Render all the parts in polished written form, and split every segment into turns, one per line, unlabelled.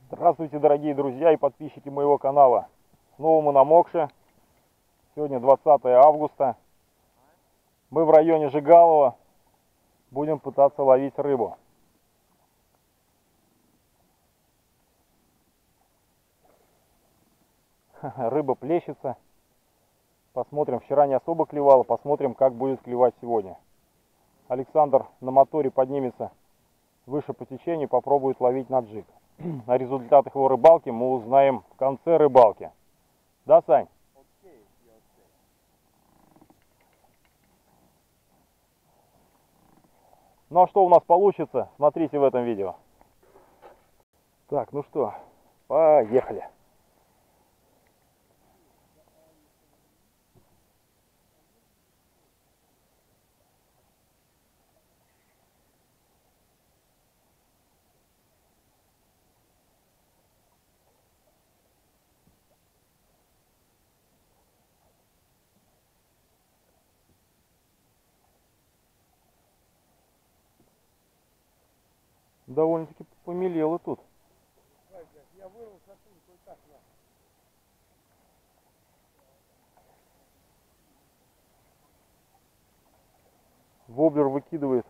Здравствуйте, дорогие друзья и подписчики моего канала. Снова мы на Мокше. Сегодня 20 августа. Мы в районе Жигалова. Будем пытаться ловить рыбу. Рыба плещется. Посмотрим. Вчера не особо клевала. Посмотрим, как будет клевать сегодня. Александр на моторе поднимется выше по течению, попробует ловить на джиг. О результатах его рыбалки мы узнаем в конце рыбалки. Да, Сань? Ну а что у нас получится, смотрите в этом видео. Так, ну что, поехали. Довольно-таки помелело тут.
Я вырвал сосульку и так на.
Воблер выкидывает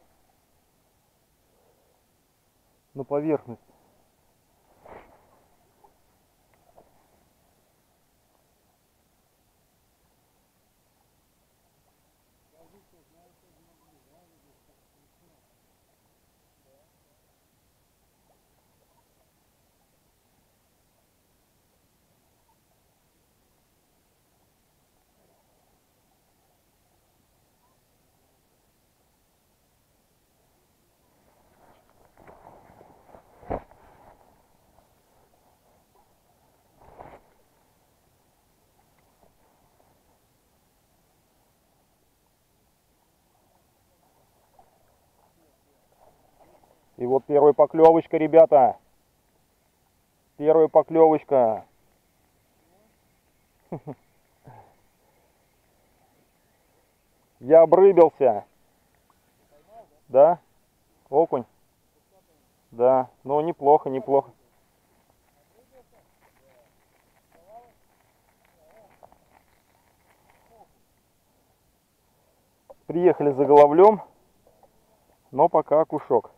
на поверхность. И вот первая поклевочка, ребята. Первая поклевочка. Я обрыбился. Да? Окунь? Да. Ну, неплохо, неплохо. Приехали за головлем, но пока окушок.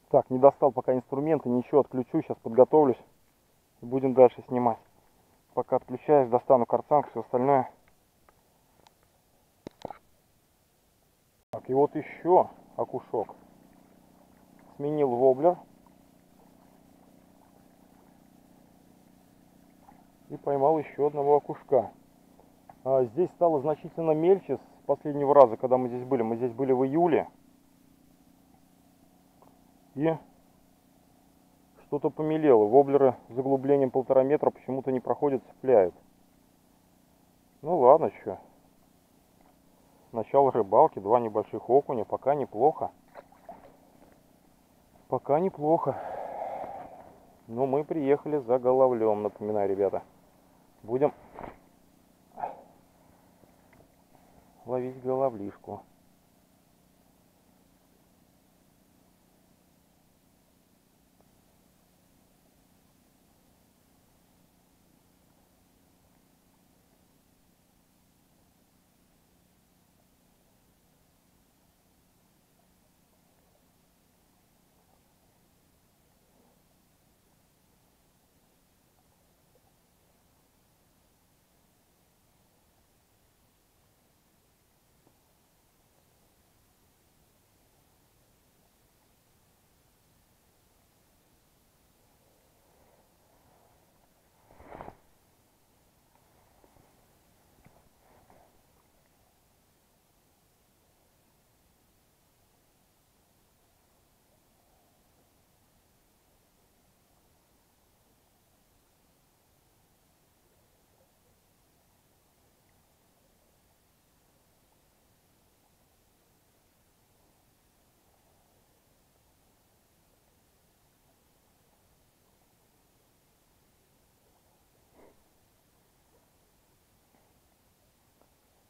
Так, не достал пока инструменты, ничего, отключу, сейчас подготовлюсь и будем дальше снимать. Пока отключаюсь, достану карцанг, все остальное. Так, и вот еще окушок. Сменил воблер. И поймал еще одного окушка. Здесь стало значительно мельче с последнего раза, когда мы здесь были. Мы здесь были в июле. И что-то помелело. Воблеры с заглублением 1,5 метра почему-то не проходят, цепляют. Ну ладно, что. Начало рыбалки, 2 небольших окуня. Пока неплохо. Пока неплохо. Но мы приехали за головлем, напоминаю, ребята. Будем ловить головлишку.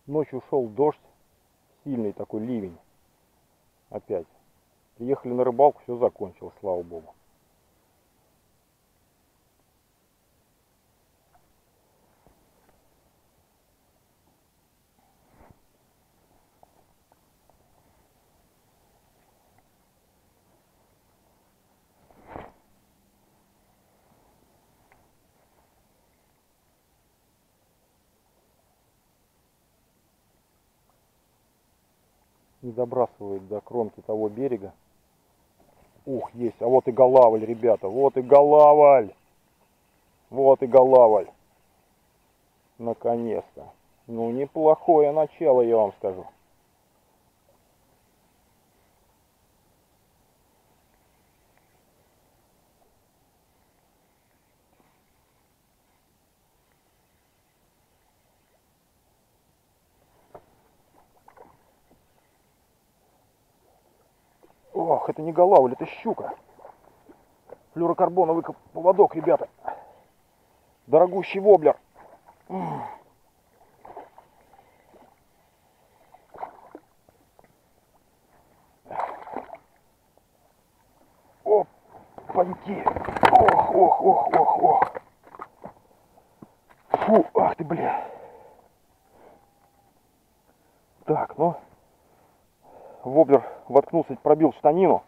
Ночью шел дождь, сильный такой ливень. Опять. Приехали на рыбалку, все закончилось, слава богу. Не добрасывает до кромки того берега. Ух, есть. А вот и голавль, ребята. Вот и голавль. Вот и голавль. Наконец-то. Ну, неплохое начало, я вам скажу. Ох, это не голавль, это щука. Флюрокарбоновый поводок, ребята. Дорогущий воблер. Опаньки. Ох, ох, ох, ох, ох. Фу, ах ты, бля. Так, ну. Воблер воткнулся, пробил штанину.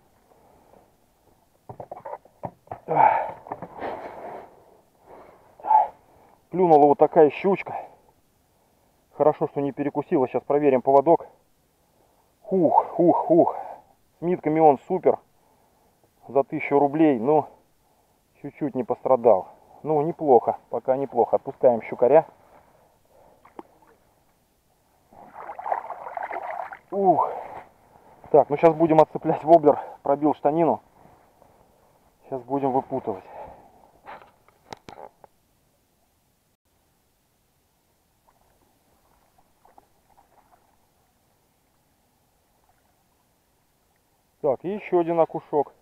Клюнула вот такая щучка. Хорошо, что не перекусила. Сейчас проверим поводок. Хух, хух, хух. С нитками он супер. За 1000 рублей. Ну, чуть-чуть не пострадал. Ну, неплохо. Пока неплохо. Отпускаем щукаря. Ух. Так, ну сейчас будем отцеплять воблер. Пробил штанину. Сейчас будем выпутывать. Так, и еще один окушок.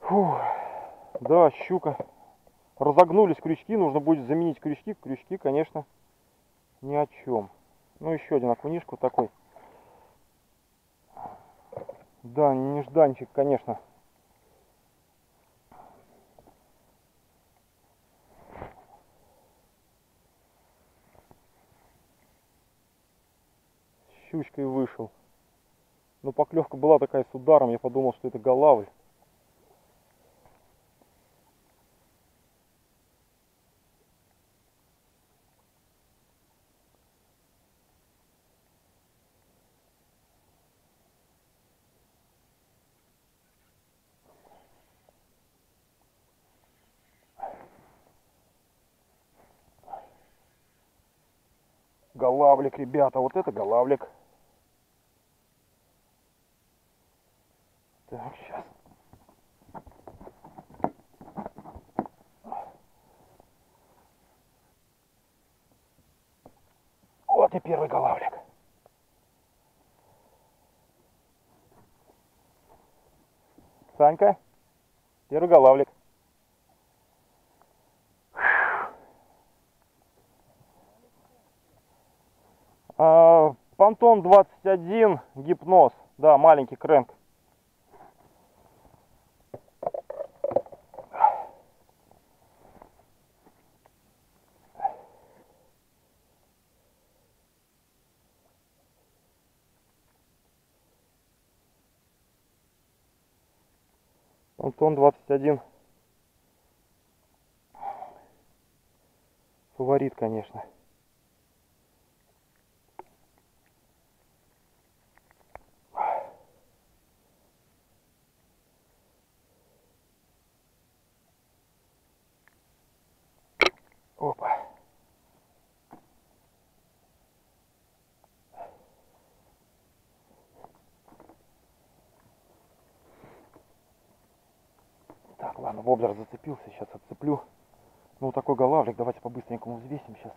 Фух. Да, щука. Разогнулись крючки, нужно будет заменить крючки. Крючки, конечно, ни о чем. Ну, еще один окунишку такой. Да, нежданчик, конечно. С щучкой вышел. Но поклевка была такая с ударом, я подумал, что это голавль. Голавлик, ребята, вот это голавлик. Так, сейчас. Вот и первый голавлик. Санька, первый голавлик. Понтон 21, гипноз. Да, маленький крэнк. Понтон 21. Фаворит, конечно. Опа. Так, ладно, воблер зацепился, сейчас отцеплю. Ну, вот такой голавлик, давайте по-быстренькому взвесим сейчас.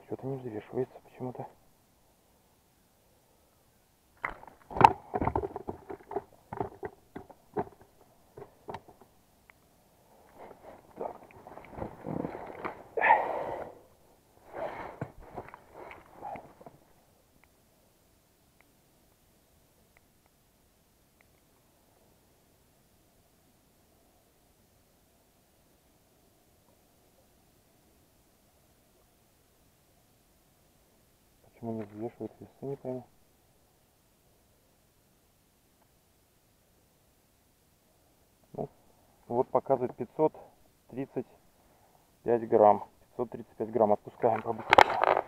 что-то не взвешивается почему-то. Почему не взвешивает весы, не пойму. Ну, вот показывает 535 грамм. 535 грамм. Отпускаем побыстрее.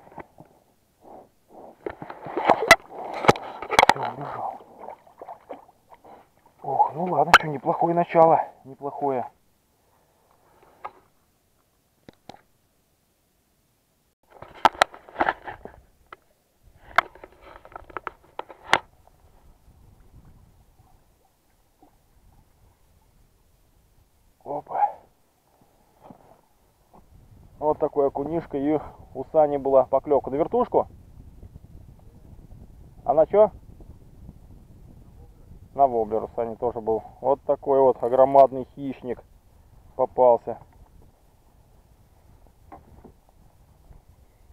Все, убежал. Ох, ну ладно, что, неплохое начало. Неплохое. Опа. Вот такой окунишка, и у Сани была поклевка. На вертушку? А на что? На воблер у Сани тоже был. Вот такой вот огромадный хищник попался.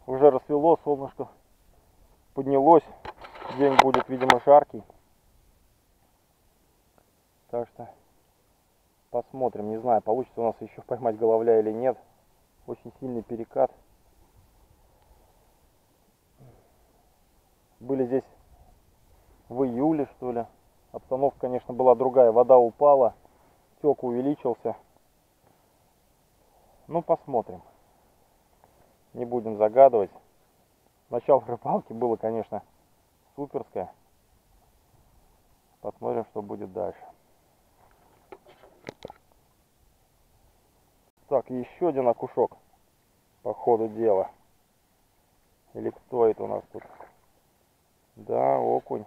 Уже рассвело, солнышко поднялось. День будет, видимо, жаркий. Так что посмотрим. Не знаю, получится у нас еще поймать головля или нет. Очень сильный перекат. Были здесь в июле, что ли. Обстановка, конечно, была другая. Вода упала, тек увеличился. Ну, посмотрим. Не будем загадывать. Начало рыбалки было, конечно, суперское. Посмотрим, что будет дальше. Так, еще один окушок по ходу дела. Или кто это у нас тут? Да, окунь.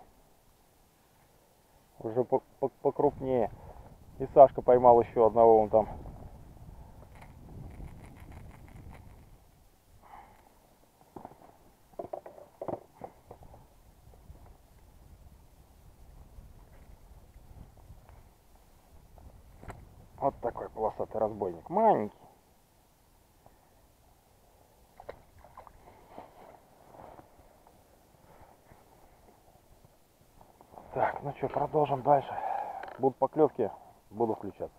Уже покрупнее. И Сашка поймал еще одного вон там. Вот такой полосатый разбойник. Маленький. Так, ну что, продолжим дальше. Будут поклевки, буду включаться.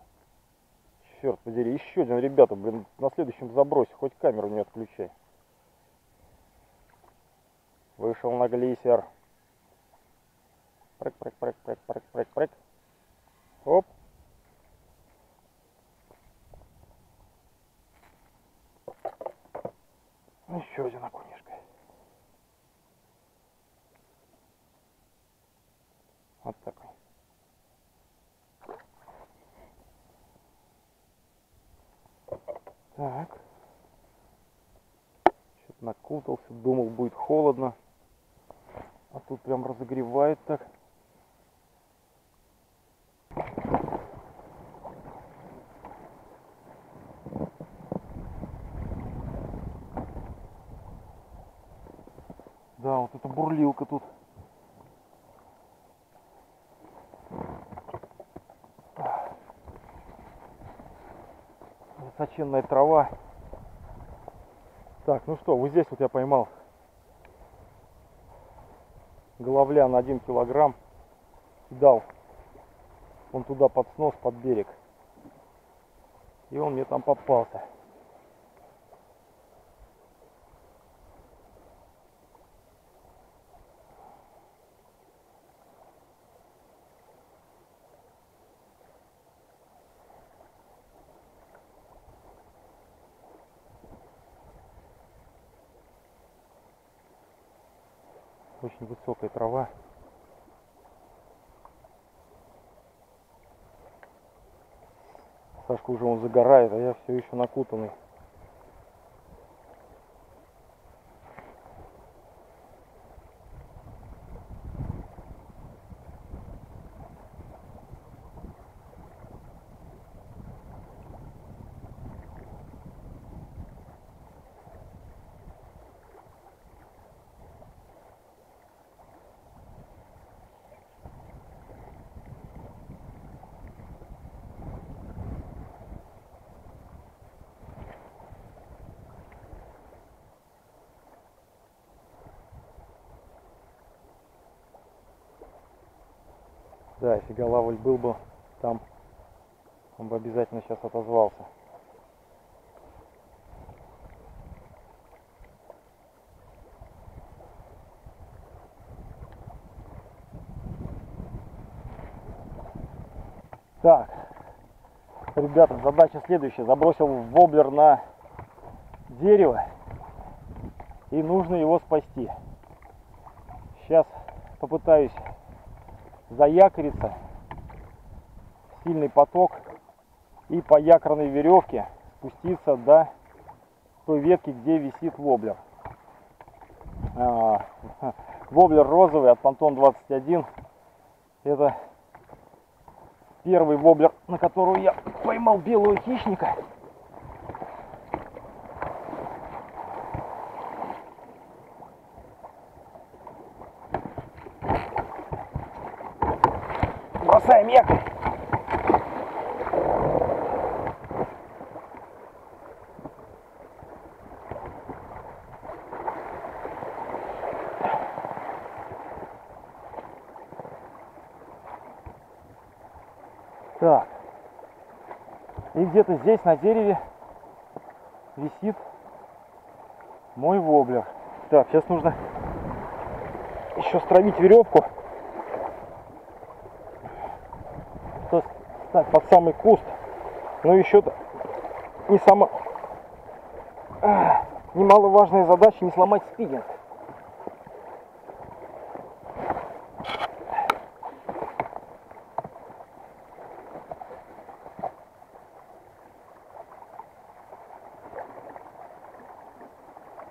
Черт подери, еще один, ребята, блин, на следующем забросе. Хоть камеру не отключай. Вышел на глиссер. Прыг, прыг, прыг, прыг, прыг, прыг, прыг. Оп. Еще один окунишка. Вот такой. Так. Что-то накутался, думал, будет холодно. А тут прям разогревает так. Да, вот эта бурлилка тут. Высоченная трава. Так, ну что, вот здесь вот я поймал головля на 1 килограмм. Кидал он туда под снос, под берег. И он мне там попался. Очень высокая трава. Сашка уже он загорает, а я все еще накутанный. Да, если Голавль был бы там, он бы обязательно сейчас отозвался. Так, ребята, задача следующая. Забросил воблер на дерево, и нужно его спасти. Сейчас попытаюсь заякориться, сильный поток, и по якорной веревке спуститься до той ветки, где висит воблер. Воблер розовый от Phantom 21. Это первый воблер, на которого я поймал белого хищника. Бросаем якорь. Так. И где-то здесь на дереве висит мой воблер. Так, сейчас нужно еще стравить веревку. Так, под самый куст. Но еще немаловажная задача не сломать спиннинг.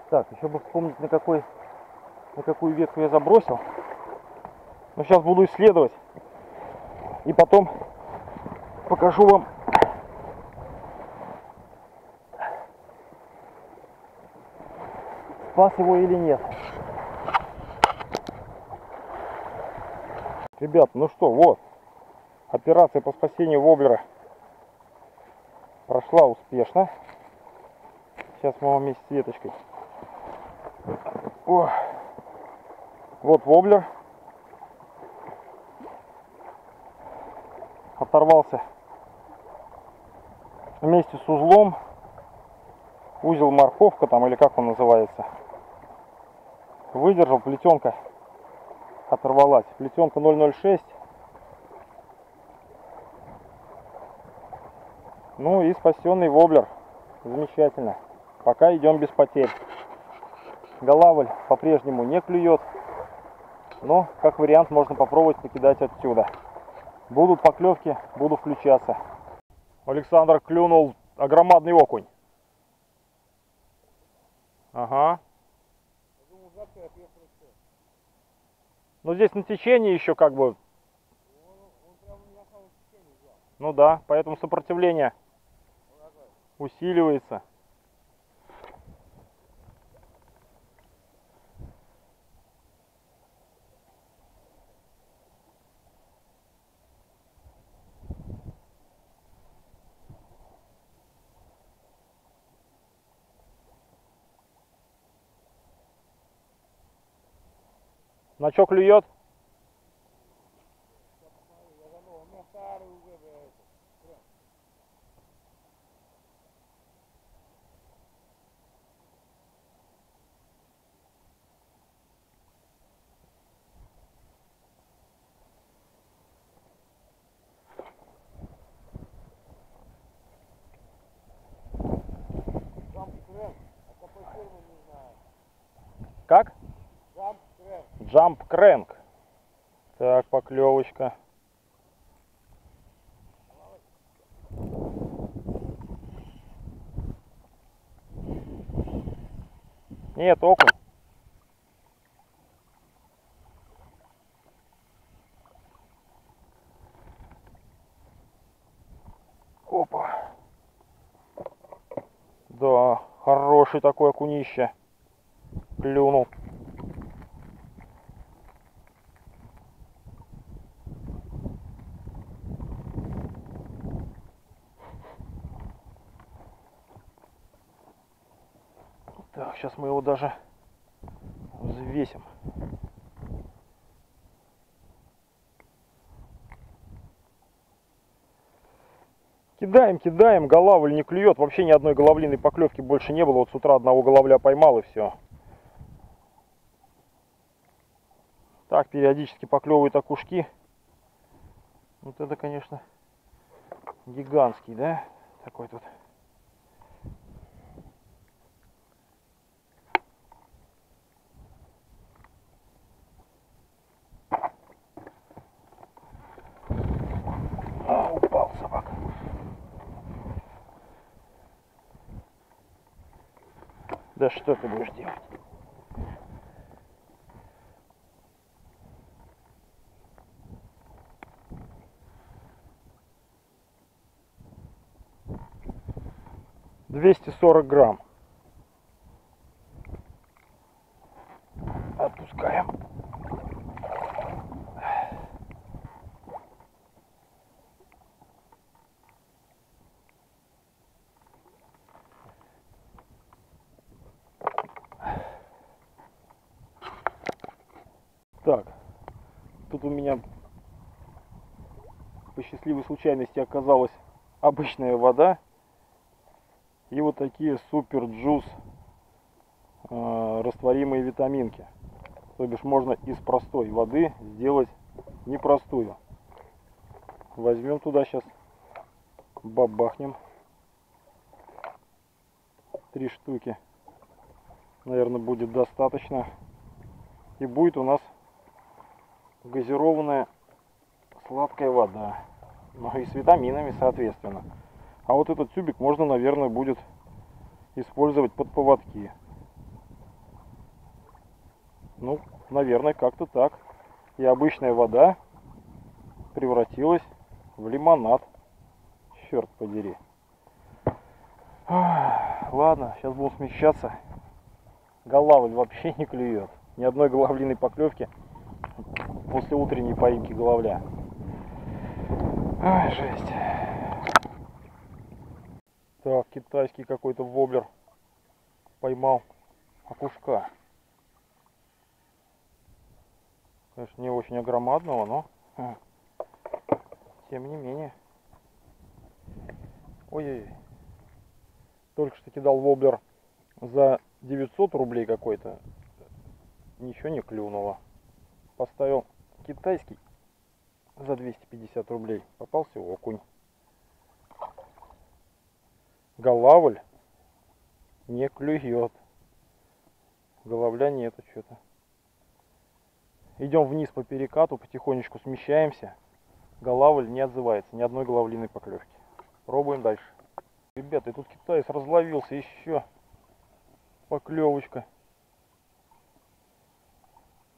Так, еще бы вспомнить, на какую ветку я забросил. Но сейчас буду исследовать. И потом покажу вам, спас его или нет. Ребят, ну что, вот. Операция по спасению воблера прошла успешно. Сейчас мы вам вместе с веточкой. О, вот воблер. Оторвался вместе с узлом. Узел морковка там, или как он называется. Выдержал, плетенка оторвалась. Плетенка 006. Ну и спасенный воблер. Замечательно. Пока идем без потерь. Голавль по-прежнему не клюет. Но, как вариант, можно попробовать покидать отсюда. Будут поклевки, буду включаться. Александр клюнул огромадный окунь. Ага. Ну здесь на течении еще как бы. Ну да, поэтому сопротивление усиливается. На что клюет? Как? Jump Crank. Так, поклевочка. Нет, окунь. Опа. Да, хороший такой окунище. Клюнул. Так, сейчас мы его даже взвесим. Кидаем, кидаем, голавль не клюет. Вообще ни одной головлиной поклевки больше не было. Вот с утра одного головля поймал и все. Так, периодически поклевывают окушки. Вот это, конечно, гигантский, да? Такой тут. А, упал собака. Да что ты будешь делать? $240. Отпускаем. Так, тут у меня по счастливой случайности оказалась обычная вода и вот такие супер джуз растворимые витаминки. То бишь можно из простой воды сделать непростую. Возьмем туда сейчас, бабахнем 3 штуки. Наверное, будет достаточно. И будет у нас газированная сладкая вода. Ну и с витаминами, соответственно. А вот этот тюбик можно, наверное, будет использовать под поводки. Ну, наверное, как-то так. И обычная вода превратилась в лимонад. Черт подери. Ладно, сейчас будем смещаться. Голавль вообще не клюет. Ни одной головлиной поклевки после утренней поимки головля. Ай, жесть. Так, китайский какой-то воблер поймал окушка. Конечно, не очень огромадного, но тем не менее. Ой-ой-ой. Только что кидал воблер за 900 рублей какой-то. Ничего не клюнуло. Поставил китайский за 250 рублей. Попался окунь. Голавль не клюет. Головля нету что-то. Идем вниз по перекату, потихонечку смещаемся. Голавль не отзывается, ни одной головлиной поклевки. Пробуем дальше. Ребята, и тут китаец разловился еще. Поклевочка.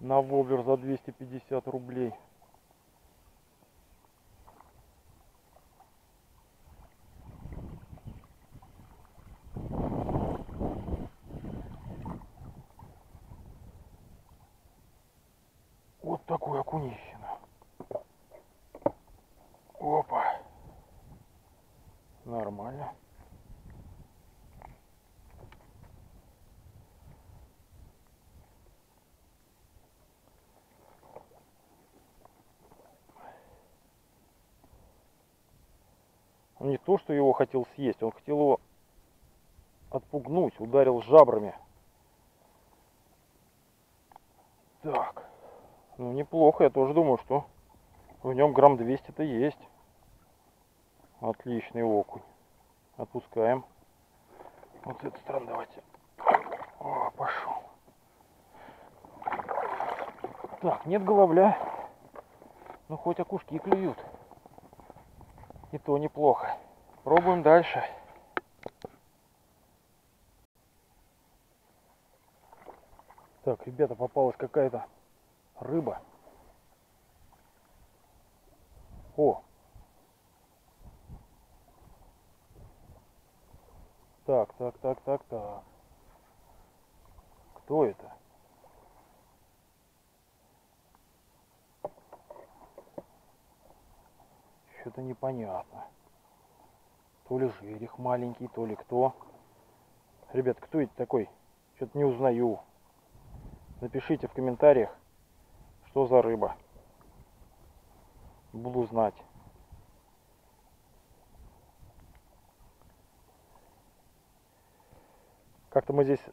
На воблер за 250 рублей. Вот такой окунищина. Опа. Нормально. Он не то, что его хотел съесть, он хотел его отпугнуть, ударил жабрами. Так. Ну, неплохо, я тоже думаю, что в нем грамм 200-то есть. Отличный окунь. Отпускаем. Вот с этой стороны давайте. О, пошел. Так, нет головля. Ну, хоть окушки клюют. И то неплохо. Пробуем дальше. Так, ребята, попалась какая-то рыба. О! Так. Кто это? Что-то непонятно. То ли жерех маленький, то ли кто. Ребят, кто это такой? Что-то не узнаю. Напишите в комментариях, что за рыба. Буду знать. Как-то мы здесь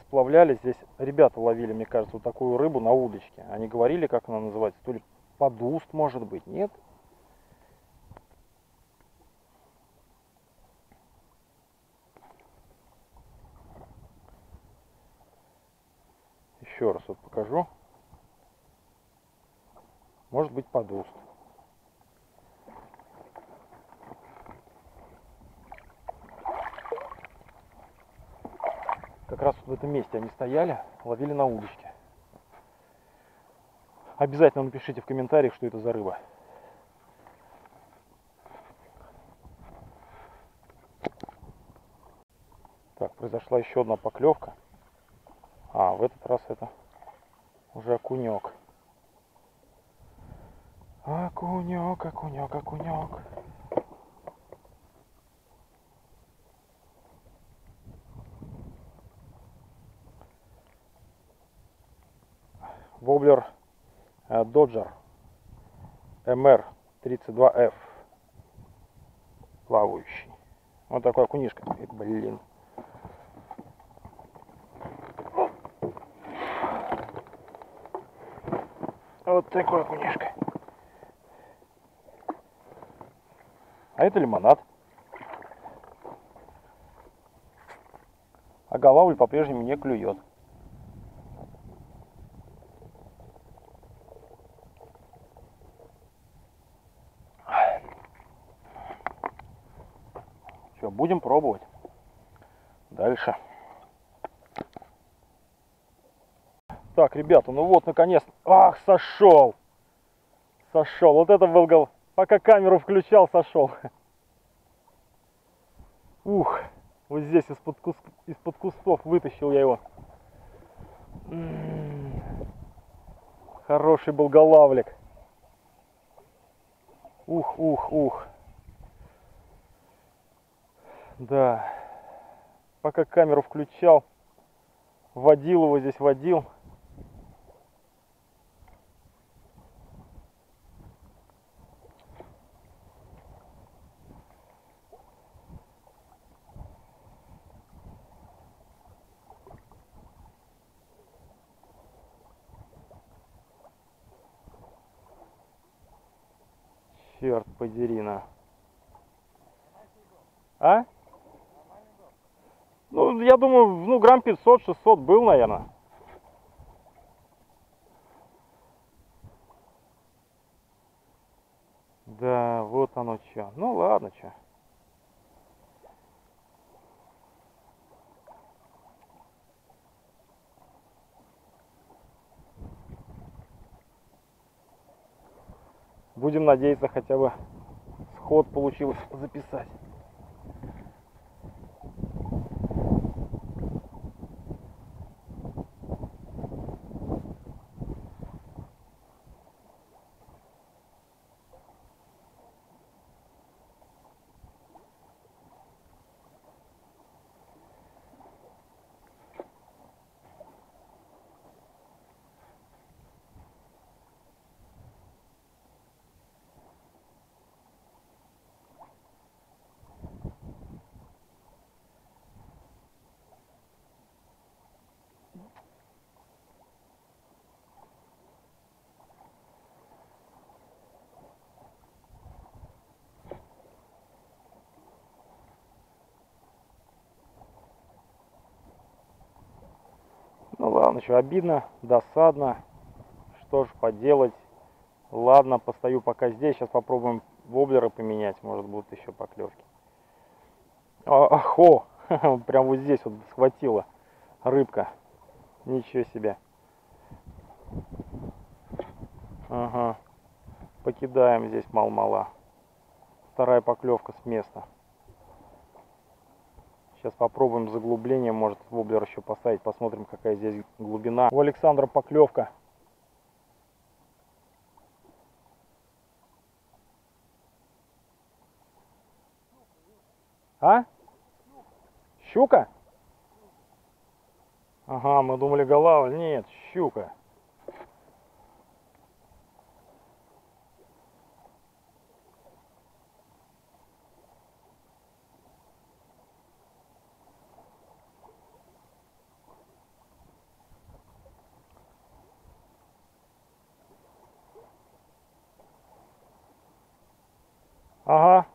сплавлялись, здесь ребята ловили, мне кажется, вот такую рыбу на удочке. Они говорили, как она называется, то ли подуст, может быть, нет? Еще раз вот покажу. Может быть, подуст. Как раз вот в этом месте они стояли, ловили на удочке. Обязательно напишите в комментариях, что это за рыба. Так, произошла еще одна поклевка. А, в этот раз это уже окунек. Окунек, окунек, окунек. Воблер Dodger MR32F. Плавающий. Вот такой окунишка. Блин. Вот такой окунишка. А это лимонад. А голавль по-прежнему не клюет. Что, будем пробовать. Дальше. Так, ребята, ну вот, наконец. Ах, сошел. Сошел. Вот это был гол. Пока камеру включал, сошел. Ух. Вот здесь из-под кустов вытащил я его. Хороший был голавлик. Ух, ух, ух. Да. Пока камеру включал, водил его здесь, водил. Черт подери на. А? Ну, я думаю, ну, грамм 500-600 был, наверное. Да, вот оно что. Ну, ладно, что. Будем надеяться, хотя бы сход получилось записать. Ну ладно, что, обидно, досадно. Что ж поделать. Ладно, постою пока здесь. Сейчас попробуем воблеры поменять. Может, будут еще поклевки. Ахо! Прям вот здесь вот схватила рыбка. Ничего себе. Ага. Покидаем здесь мал-мала. Вторая поклевка с места. Сейчас попробуем заглубление, может воблер еще поставить, посмотрим, какая здесь глубина. У Александра поклевка. А? Щука? Ага, мы думали голавль. Нет, щука. Ага.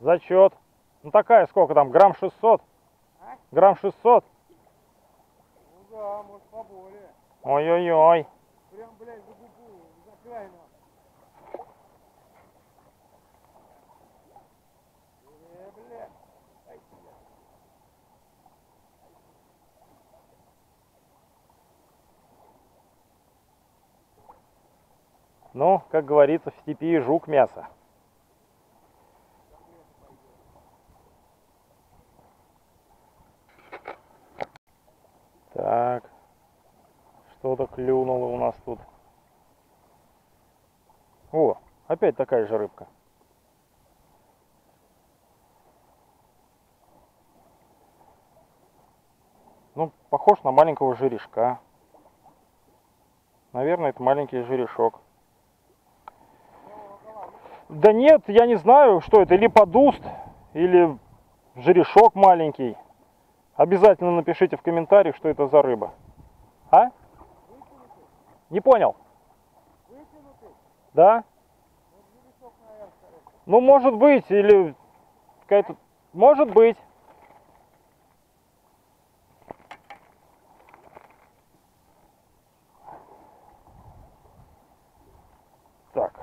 Зачет. Ну такая сколько там? Грамм 600?
А?
Грамм 600?
Ну да, может поболее.
Ой-ой-ой.
Прям, блядь, за губу, за край нахуй. Блядь. Ай, блядь.
Ну, как говорится, в степи и жук мясо. Так. Что-то клюнуло у нас тут. О, опять такая же рыбка. Ну, похож на маленького жерешка. Наверное, это маленький жерешок. Да нет, я не знаю, что это. Или подуст, или жерешок маленький. Обязательно напишите в комментариях, что это за рыба. А?
Вытянутый?
Не понял?
Вытянутый?
Да?
Вот жерешок, наверное, скорее.
Ну, может быть, или какая-то... Может быть. Так.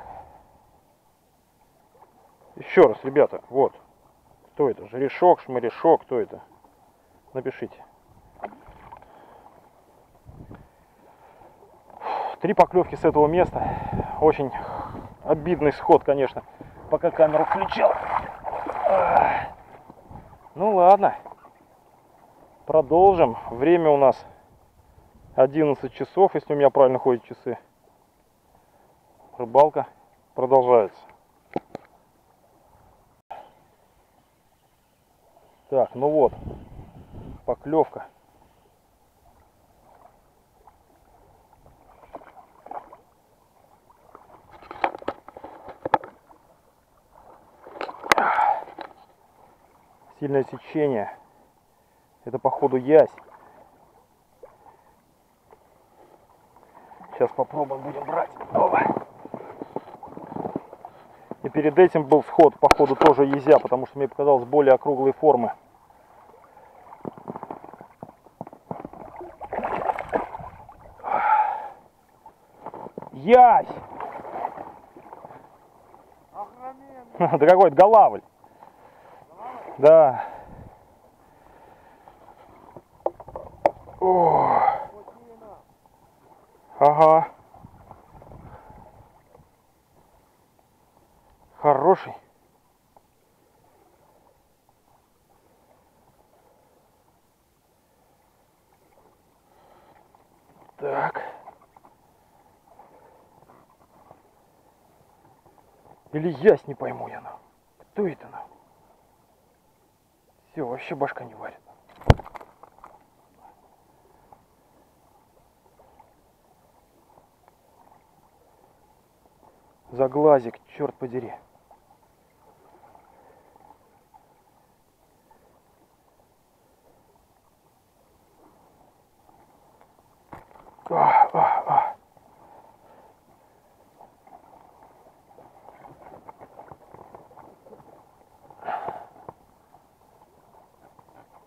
Еще раз, ребята, вот. Кто это? Жерешок, шмарешок, кто это? Напишите. 3 поклевки с этого места. Очень обидный сход, конечно, пока камеру включал. Ну ладно. Продолжим. Время у нас 11 часов, если у меня правильно ходят часы. Рыбалка продолжается. Так, ну вот, поклевка. Сильное течение. Это походу ясь. Сейчас попробуем, будем брать. Опа. И перед этим был сход, походу, тоже езя, потому что мне показалось более округлой формы. Ясь!
Охроменный.
Да какой-то голавль. Да. О.
Скотина.
Ага. Хороший. Так. Или ясь, не пойму я. Кто это? Все, вообще башка не варит. За глазик, черт подери.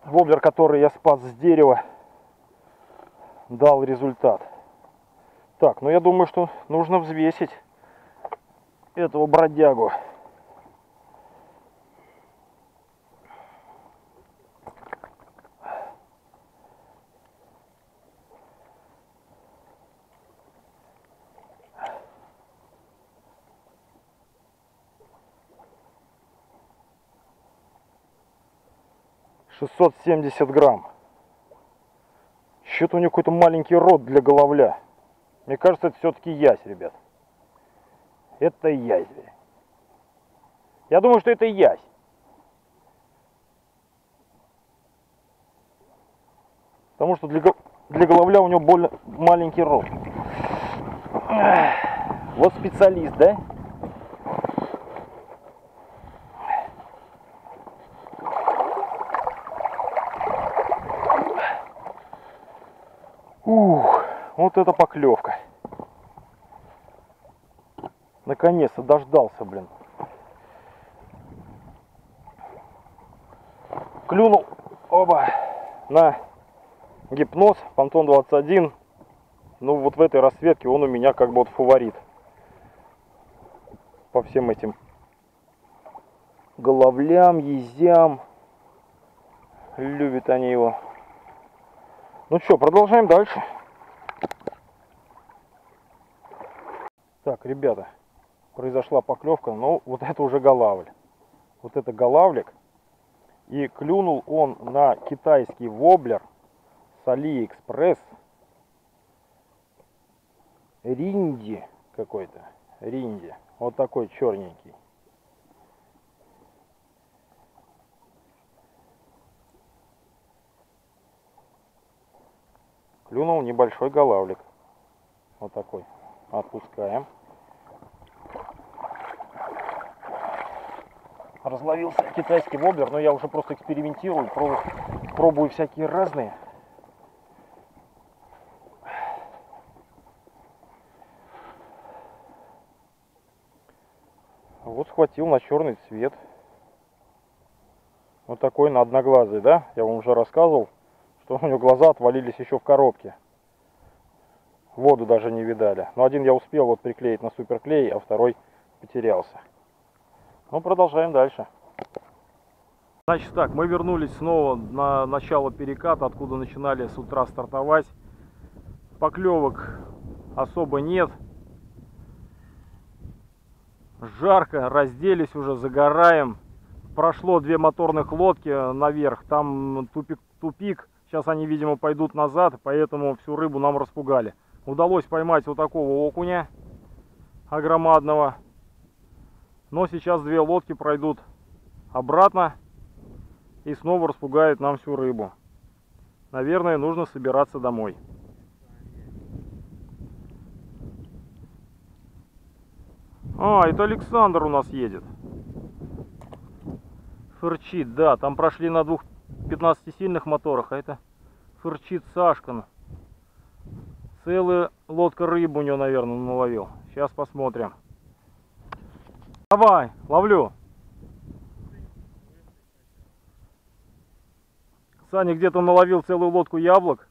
Воблер, который я спас с дерева, дал результат. Так, ну я думаю, что нужно взвесить этого бродягу. «670 грамм». Что-то у него какой-то маленький рот для головля. Мне кажется, это все-таки ясь, ребят. Это ясь. Я думаю, что это ясь. Потому что для головля у него больно маленький рот. Вот специалист, да? Ух, вот это поклевка. Наконец-то дождался, блин. Клюнул, оба, на гипноз, Пантон 21. Ну вот в этой расцветке он у меня как бы вот фаворит. По всем этим головлям, езям. Любят они его. Ну что, продолжаем дальше. Так, ребята, произошла поклевка, но вот это уже голавль. Вот это голавлик. И клюнул он на китайский воблер с AliExpress. Ринди какой-то. Ринди. Вот такой черненький. Клюнул небольшой голавлик. Вот такой. Отпускаем. Разловился китайский воблер, но я уже просто экспериментирую, пробую всякие разные. Вот схватил на черный цвет. Вот такой на одноглазый, да? Я вам уже рассказывал, что у него глаза отвалились еще в коробке. Воду даже не видали. Но один я успел вот приклеить на суперклей, а второй потерялся. Ну, продолжаем дальше. Значит так, мы вернулись снова на начало переката, откуда начинали с утра стартовать. Поклевок особо нет. Жарко, разделись уже, загораем. Прошло 2 моторных лодки наверх, там тупик. Сейчас они, видимо, пойдут назад, поэтому всю рыбу нам распугали. Удалось поймать вот такого окуня огромадного. Но сейчас 2 лодки пройдут обратно и снова распугают нам всю рыбу. Наверное, нужно собираться домой. А, это Александр у нас едет. Фырчит, да, там прошли на 2 15-сильных моторах, а это фырчит Сашкин. Целая лодка рыбы у него, наверное, наловил. Сейчас посмотрим. Давай, ловлю. Саня где-то наловил целую лодку яблок.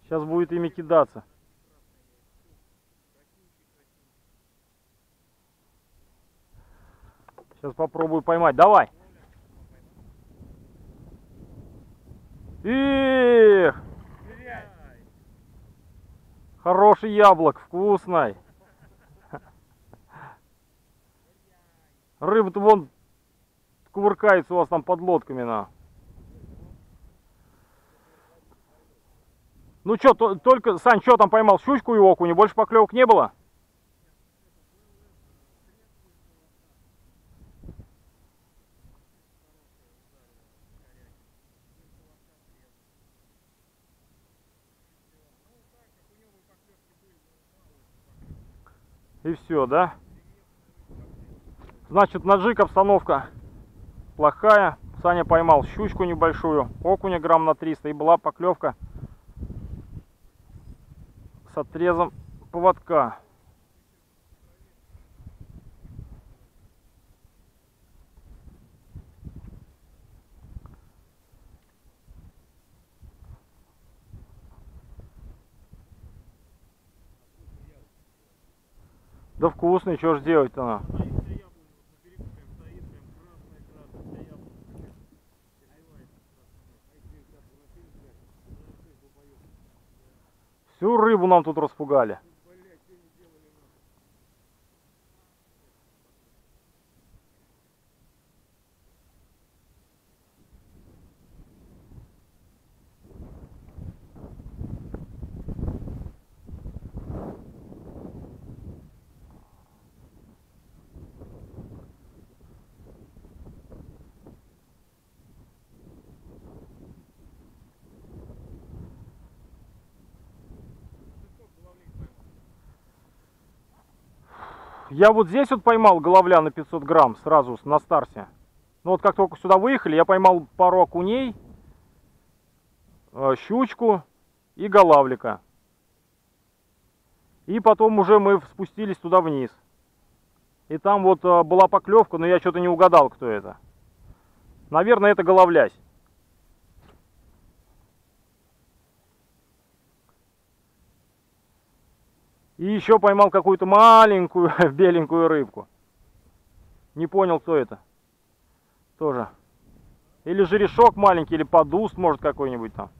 Сейчас будет ими кидаться. Сейчас попробую поймать. Давай. Эх! Хороший яблок, вкусный. Рыба-то вон кувыркается у вас там под лодками, на. Ну что, только, Сань, что там поймал? Щучку и окуня? Больше поклевок не было? И все, да? Значит, на джиг обстановка плохая. Саня поймал щучку небольшую, окуня грамм на 300, и была поклевка с отрезом поводка. Да вкусный, что ж делать-то на? Всю рыбу нам тут распугали. Я вот здесь вот поймал головля на 500 грамм сразу на старте. Ну вот как только сюда выехали, я поймал пару окуней, щучку и голавлика. И потом уже мы спустились туда вниз. И там вот была поклевка, но я что-то не угадал, кто это. Наверное, это головлясь. И еще поймал какую-то маленькую беленькую рыбку. Не понял, кто это. Тоже. Или жерешок маленький, или подуст, может, какой-нибудь там.